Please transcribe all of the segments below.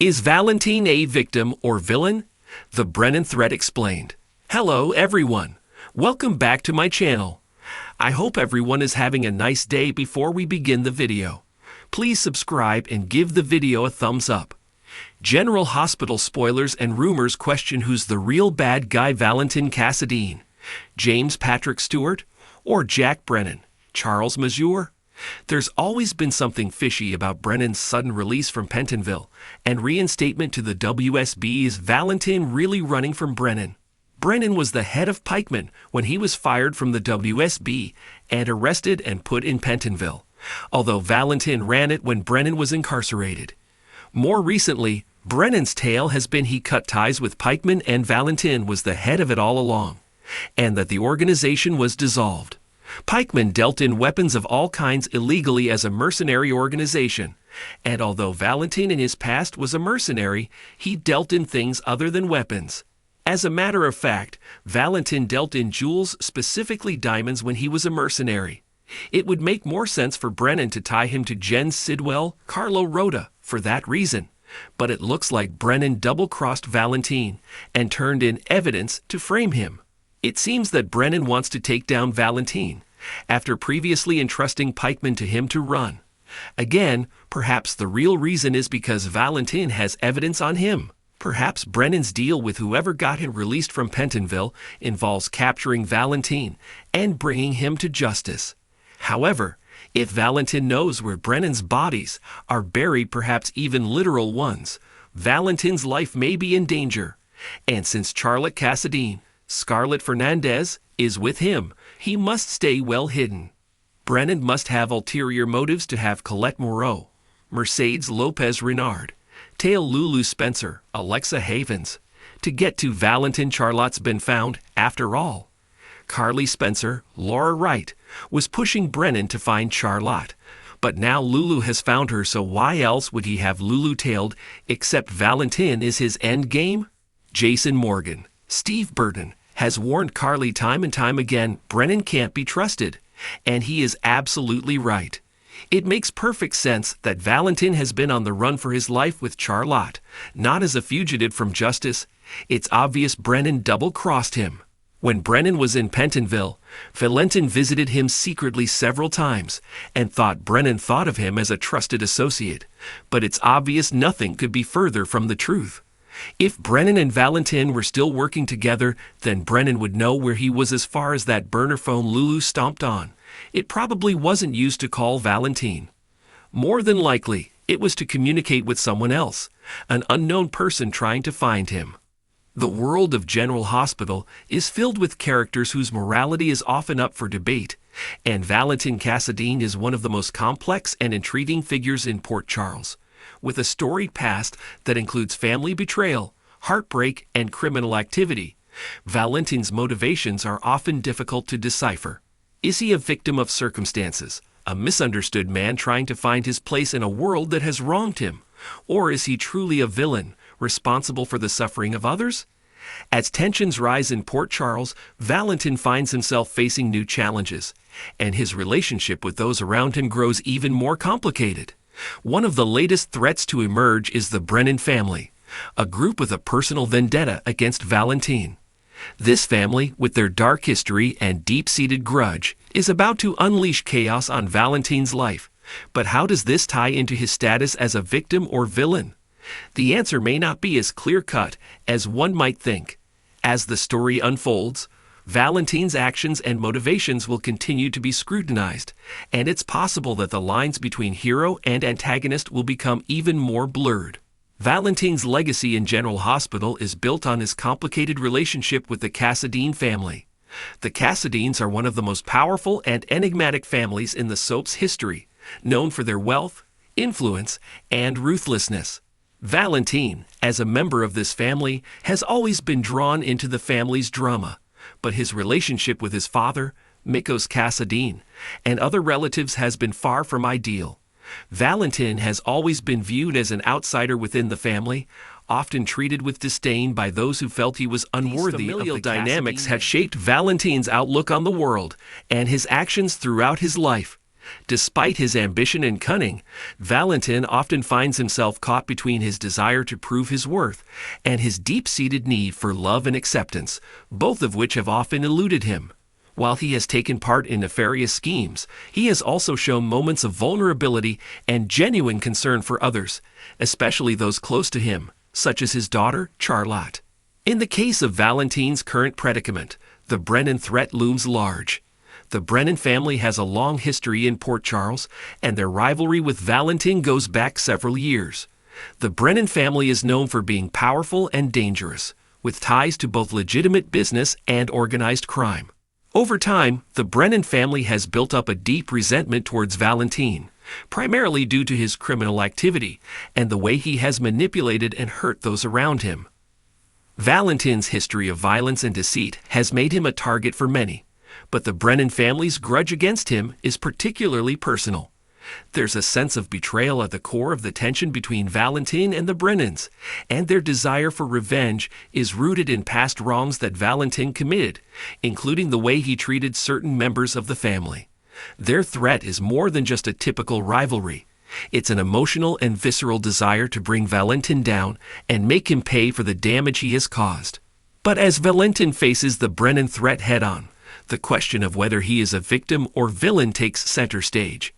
Is Valentin a victim or villain? The Brennan thread explained. Hello everyone. Welcome back to my channel. I hope everyone is having a nice day. Before we begin the video, please subscribe and give the video a thumbs up. General Hospital spoilers and rumors question who's the real bad guy: Valentin Cassadine, James Patrick Stewart, or Jack Brennan, Charles Mazur? There's always been something fishy about Brennan's sudden release from Pentonville and reinstatement to the WSB. Is Valentin really running from Brennan? Brennan was the head of pikemen when he was fired from the WSB and arrested and put in Pentonville, although Valentin ran it when Brennan was incarcerated. More recently, Brennan's tale has been he cut ties with pikemen and Valentin was the head of it all along, and that the organization was dissolved. Pikemen dealt in weapons of all kinds illegally as a mercenary organization, and although Valentin in his past was a mercenary, he dealt in things other than weapons. As a matter of fact, Valentin dealt in jewels, specifically diamonds, when he was a mercenary. It would make more sense for Brennan to tie him to Jen Sidwell, Carlo Rota, for that reason. But it looks like Brennan double-crossed Valentin and turned in evidence to frame him. It seems that Brennan wants to take down Valentin, after previously entrusting pikemen to him to run. Again, perhaps the real reason is because Valentin has evidence on him. Perhaps Brennan's deal with whoever got him released from Pentonville involves capturing Valentin and bringing him to justice. However, if Valentin knows where Brennan's bodies are buried, perhaps even literal ones, Valentin's life may be in danger. And since Charlotte Cassadine, Scarlett Fernandez, is with him, he must stay well hidden. Brennan must have ulterior motives to have Colette Moreau, Mercedes Lopez Renard, Tail Lulu Spencer, Alexa Havens. To get to Valentin, Charlotte's been found, after all. Carly Spencer, Laura Wright, was pushing Brennan to find Charlotte. But now Lulu has found her, so why else would he have Lulu tailed except Valentin is his end game? Jason Morgan, Steve Burton, has warned Carly time and time again Brennan can't be trusted, and he is absolutely right. It makes perfect sense that Valentin has been on the run for his life with Charlotte, not as a fugitive from justice. It's obvious Brennan double-crossed him. When Brennan was in Pentonville, Valentin visited him secretly several times and thought Brennan thought of him as a trusted associate, but it's obvious nothing could be further from the truth. If Brennan and Valentin were still working together, then Brennan would know where he was as far as that burner phone Lulu stomped on. It probably wasn't used to call Valentin. More than likely, it was to communicate with someone else, an unknown person trying to find him. The world of General Hospital is filled with characters whose morality is often up for debate, and Valentin Cassadine is one of the most complex and intriguing figures in Port Charles, with a storied past that includes family betrayal, heartbreak, and criminal activity. Valentin's motivations are often difficult to decipher. Is he a victim of circumstances, a misunderstood man trying to find his place in a world that has wronged him? Or is he truly a villain, responsible for the suffering of others? As tensions rise in Port Charles, Valentin finds himself facing new challenges, and his relationship with those around him grows even more complicated. One of the latest threats to emerge is the Brennan family, a group with a personal vendetta against Valentin. This family, with their dark history and deep-seated grudge, is about to unleash chaos on Valentin's life. But how does this tie into his status as a victim or villain? The answer may not be as clear-cut as one might think. As the story unfolds, Valentin's actions and motivations will continue to be scrutinized, and it's possible that the lines between hero and antagonist will become even more blurred. Valentin's legacy in General Hospital is built on his complicated relationship with the Cassadine family. The Cassadines are one of the most powerful and enigmatic families in the soap's history, known for their wealth, influence, and ruthlessness. Valentin, as a member of this family, has always been drawn into the family's drama, but his relationship with his father, Mikos Cassadine, and other relatives has been far from ideal. Valentin has always been viewed as an outsider within the family, often treated with disdain by those who felt he was unworthy. These familial dynamics have shaped Valentin's outlook on the world and his actions throughout his life. Despite his ambition and cunning, Valentin often finds himself caught between his desire to prove his worth and his deep-seated need for love and acceptance, both of which have often eluded him. While he has taken part in nefarious schemes, he has also shown moments of vulnerability and genuine concern for others, especially those close to him, such as his daughter, Charlotte. In the case of Valentin's current predicament, the Brennan threat looms large. The Brennan family has a long history in Port Charles, and their rivalry with Valentin goes back several years. The Brennan family is known for being powerful and dangerous, with ties to both legitimate business and organized crime. Over time, the Brennan family has built up a deep resentment towards Valentin, primarily due to his criminal activity and the way he has manipulated and hurt those around him. Valentin's history of violence and deceit has made him a target for many, but the Brennan family's grudge against him is particularly personal. There's a sense of betrayal at the core of the tension between Valentin and the Brennans, and their desire for revenge is rooted in past wrongs that Valentin committed, including the way he treated certain members of the family. Their threat is more than just a typical rivalry. It's an emotional and visceral desire to bring Valentin down and make him pay for the damage he has caused. But as Valentin faces the Brennan threat head-on, the question of whether he is a victim or villain takes center stage.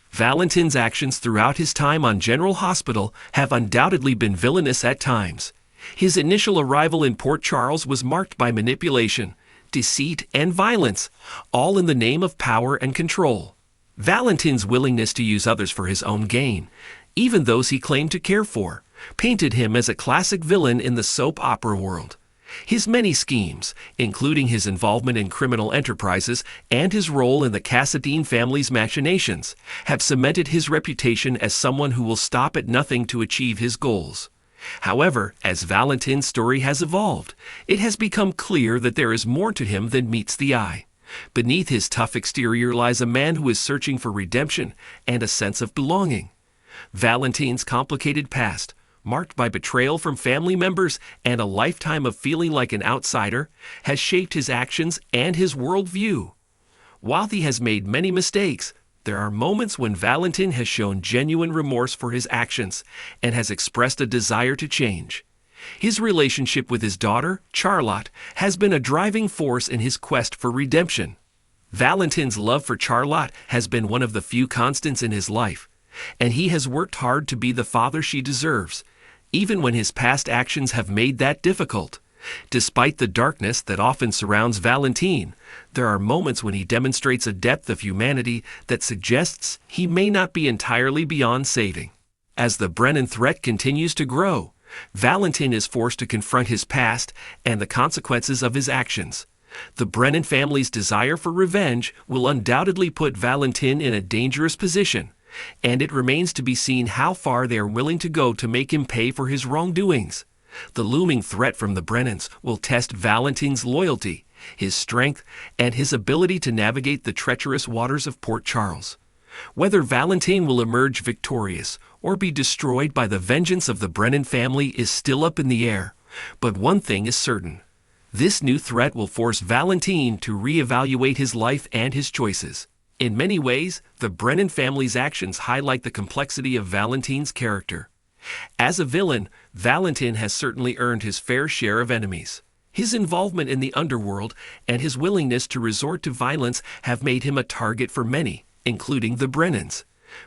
Valentin's actions throughout his time on General Hospital have undoubtedly been villainous at times. His initial arrival in Port Charles was marked by manipulation, deceit, and violence, all in the name of power and control. Valentin's willingness to use others for his own gain, even those he claimed to care for, painted him as a classic villain in the soap opera world. His many schemes, including his involvement in criminal enterprises and his role in the Cassadine family's machinations, have cemented his reputation as someone who will stop at nothing to achieve his goals. However, as Valentin's story has evolved, it has become clear that there is more to him than meets the eye. Beneath his tough exterior lies a man who is searching for redemption and a sense of belonging. Valentin's complicated past, marked by betrayal from family members and a lifetime of feeling like an outsider, has shaped his actions and his worldview. While he has made many mistakes, there are moments when Valentin has shown genuine remorse for his actions and has expressed a desire to change. His relationship with his daughter, Charlotte, has been a driving force in his quest for redemption. Valentin's love for Charlotte has been one of the few constants in his life, and he has worked hard to be the father she deserves, even when his past actions have made that difficult. Despite the darkness that often surrounds Valentin, there are moments when he demonstrates a depth of humanity that suggests he may not be entirely beyond saving. As the Brennan threat continues to grow, Valentin is forced to confront his past and the consequences of his actions. The Brennan family's desire for revenge will undoubtedly put Valentin in a dangerous position, and it remains to be seen how far they are willing to go to make him pay for his wrongdoings. The looming threat from the Brennans will test Valentin's loyalty, his strength, and his ability to navigate the treacherous waters of Port Charles. Whether Valentin will emerge victorious or be destroyed by the vengeance of the Brennan family is still up in the air, but one thing is certain. This new threat will force Valentin to reevaluate his life and his choices. In many ways, the Brennan family's actions highlight the complexity of Valentin's character. As a villain, Valentin has certainly earned his fair share of enemies. His involvement in the underworld and his willingness to resort to violence have made him a target for many, including the Brennans.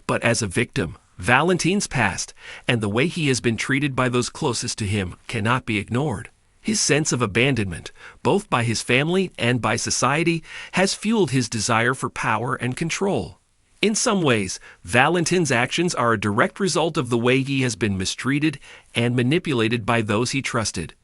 But as a victim, Valentin's past and the way he has been treated by those closest to him cannot be ignored. His sense of abandonment, both by his family and by society, has fueled his desire for power and control. In some ways, Valentin's actions are a direct result of the way he has been mistreated and manipulated by those he trusted.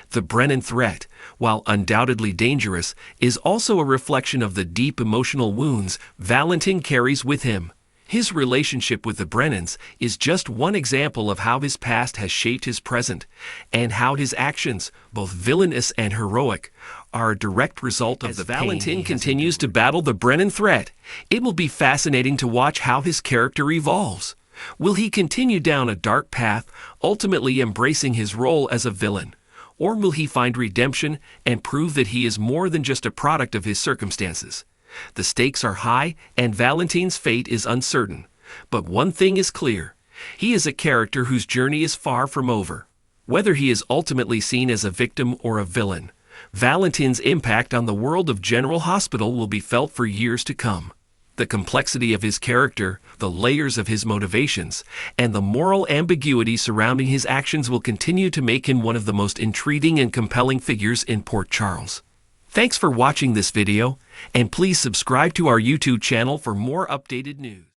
The Brennan threat, while undoubtedly dangerous, is also a reflection of the deep emotional wounds Valentin carries with him. His relationship with the Brennans is just one example of how his past has shaped his present, and how his actions, both villainous and heroic, are a direct result of the pain. As Valentin continues to battle the Brennan threat, it will be fascinating to watch how his character evolves. Will he continue down a dark path, ultimately embracing his role as a villain? Or will he find redemption and prove that he is more than just a product of his circumstances? The stakes are high, and Valentin's fate is uncertain. But one thing is clear. He is a character whose journey is far from over. Whether he is ultimately seen as a victim or a villain, Valentin's impact on the world of General Hospital will be felt for years to come. The complexity of his character, the layers of his motivations, and the moral ambiguity surrounding his actions will continue to make him one of the most intriguing and compelling figures in Port Charles. Thanks for watching this video, and please subscribe to our YouTube channel for more updated news.